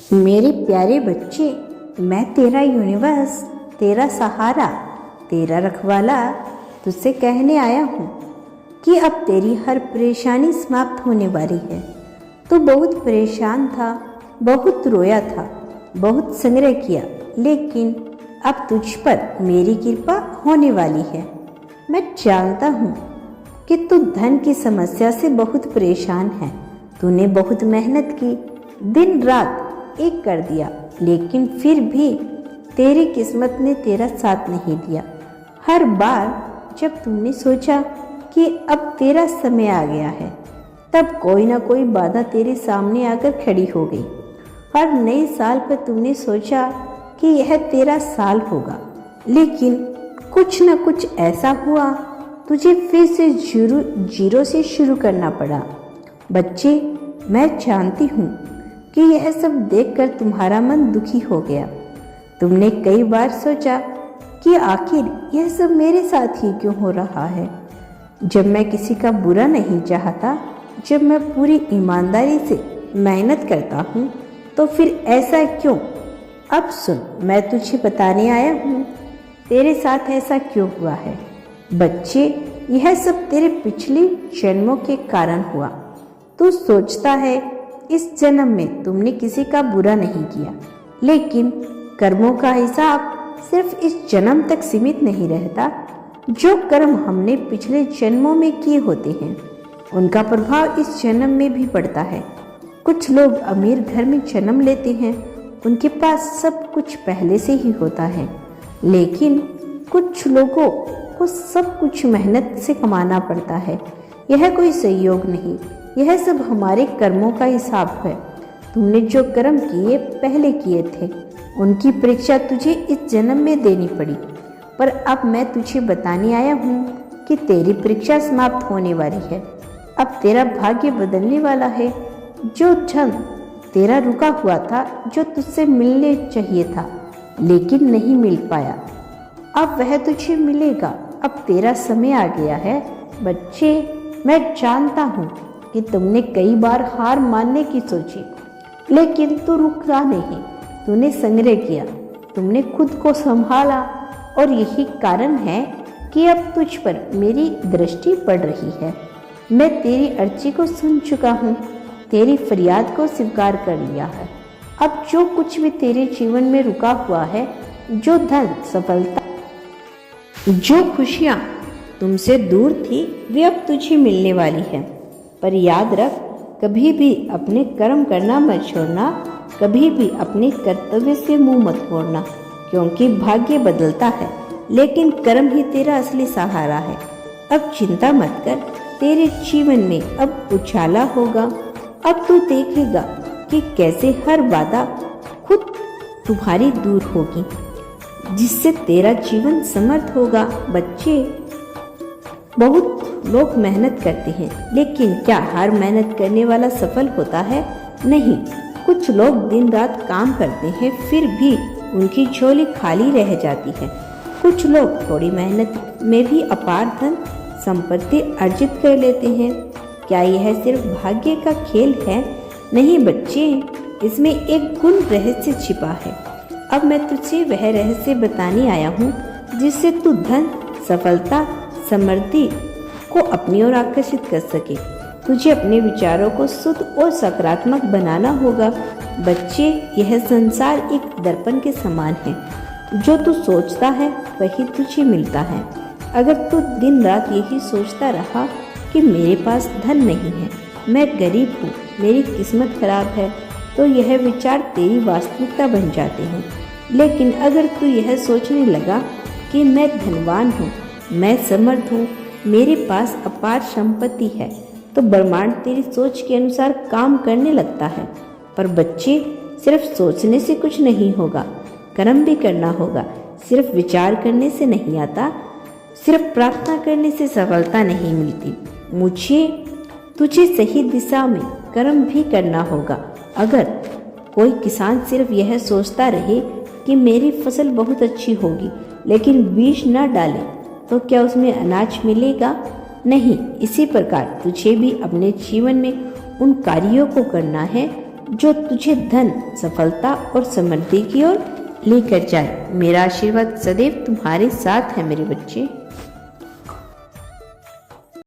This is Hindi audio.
मेरे प्यारे बच्चे, मैं तेरा यूनिवर्स, तेरा सहारा, तेरा रखवाला तुझसे कहने आया हूँ कि अब तेरी हर परेशानी समाप्त होने वाली है। तू बहुत परेशान था, बहुत रोया था, बहुत संग्रह किया, लेकिन अब तुझ पर मेरी कृपा होने वाली है। मैं जानता हूँ कि तू धन की समस्या से बहुत परेशान है। तूने बहुत मेहनत की, दिन रात एक कर दिया, लेकिन फिर भी तेरी किस्मत ने तेरा साथ नहीं दिया। हर बार जब तुमने सोचा कि अब तेरा समय आ गया है, तब कोई ना कोई बाधा तेरे सामने आकर खड़ी हो गई। हर नए साल पर तुमने सोचा कि यह तेरा साल होगा, लेकिन कुछ न कुछ ऐसा हुआ, तुझे फिर से जीरो से शुरू करना पड़ा। बच्चे, मैं जानती हूँ कि यह सब देखकर तुम्हारा मन दुखी हो गया। तुमने कई बार सोचा कि आखिर यह सब मेरे साथ ही क्यों हो रहा है, जब मैं किसी का बुरा नहीं चाहता, जब मैं पूरी ईमानदारी से मेहनत करता हूँ, तो फिर ऐसा क्यों? अब सुन, मैं तुझे बताने आया हूँ तेरे साथ ऐसा क्यों हुआ है। बच्चे, यह सब तेरे पिछले जन्मों के कारण हुआ। तू सोचता है इस जन्म में तुमने किसी का बुरा नहीं किया, लेकिन कर्मों का हिसाब सिर्फ इस जन्म तक सीमित नहीं रहता। जो कर्म हमने पिछले जन्मों में किए होते हैं, उनका प्रभाव इस जन्म में भी पड़ता है। कुछ लोग अमीर घर में जन्म लेते हैं, उनके पास सब कुछ पहले से ही होता है, लेकिन कुछ लोगों को सब कुछ मेहनत से कमाना पड़ता है। यह कोई संयोग नहीं, यह सब हमारे कर्मों का हिसाब है। तुमने जो कर्म किए पहले किए थे, उनकी परीक्षा तुझे इस जन्म में देनी पड़ी। पर अब मैं तुझे बताने आया हूँ कि तेरी परीक्षा समाप्त होने वाली है। अब तेरा भाग्य बदलने वाला है। जो धन तेरा रुका हुआ था, जो तुझसे मिलने चाहिए था लेकिन नहीं मिल पाया, अब वह तुझे मिलेगा। अब तेरा समय आ गया है। बच्चे, मैं जानता हूँ कि तुमने कई बार हार मानने की सोची, लेकिन तू रुका नहीं। तूने संग्रह किया, तुमने खुद को संभाला, और यही कारण है कि अब तुझ पर मेरी दृष्टि पड़ रही है। मैं तेरी अर्जी को सुन चुका हूँ, तेरी फरियाद को स्वीकार कर लिया है। अब जो कुछ भी तेरे जीवन में रुका हुआ है, जो धन, सफलता, जो खुशियाँ तुमसे दूर थी, वे अब तुझे मिलने वाली है। पर याद रख, कभी भी अपने कर्म करना मत छोड़ना, कभी भी अपने कर्तव्य से मुंह मत मोड़ना, क्योंकि भाग्य बदलता है, लेकिन कर्म ही तेरा असली सहारा है। अब चिंता मत कर, तेरे जीवन में अब उछाला होगा। अब तू देखेगा कि कैसे हर बाधा खुद तुम्हारी दूर होगी, जिससे तेरा जीवन समर्थ होगा। बच्चे, बहुत लोग मेहनत करते हैं, लेकिन क्या हर मेहनत करने वाला सफल होता है? नहीं। कुछ लोग दिन रात काम करते हैं, फिर भी उनकी झोली खाली रह जाती है। कुछ लोग थोड़ी मेहनत में भी अपार धन संपत्ति अर्जित कर लेते हैं। क्या यह सिर्फ भाग्य का खेल है? नहीं बच्चे, इसमें एक गुण रहस्य छिपा है। अब मैं तुझे वह रहस्य बताने आया हूँ, जिससे तू धन, सफलता, समृद्धि को अपनी ओर आकर्षित कर सके। तुझे अपने विचारों को शुद्ध और सकारात्मक बनाना होगा। बच्चे, यह संसार एक दर्पण के समान है। जो तू सोचता है वही तुझे मिलता है। अगर तू दिन रात यही सोचता रहा कि मेरे पास धन नहीं है, मैं गरीब हूँ, मेरी किस्मत खराब है, तो यह विचार तेरी वास्तविकता बन जाते हैं। लेकिन अगर तू यह सोचने लगा कि मैं धनवान हूँ, मैं समर्थ हूँ, मेरे पास अपार संपत्ति है, तो ब्रह्मांड तेरी सोच के अनुसार काम करने लगता है। पर बच्चे, सिर्फ सोचने से कुछ नहीं होगा, कर्म भी करना होगा। सिर्फ विचार करने से नहीं आता, सिर्फ प्रार्थना करने से सफलता नहीं मिलती। तुझे सही दिशा में कर्म भी करना होगा। अगर कोई किसान सिर्फ यह सोचता रहे कि मेरी फसल बहुत अच्छी होगी, लेकिन बीज न डाले, तो क्या उसमें अनाज मिलेगा? नहीं। इसी प्रकार तुझे भी अपने जीवन में उन कार्यों को करना है जो तुझे धन, सफलता और समृद्धि की ओर लेकर जाए। मेरा आशीर्वाद सदैव तुम्हारे साथ है मेरे बच्चे।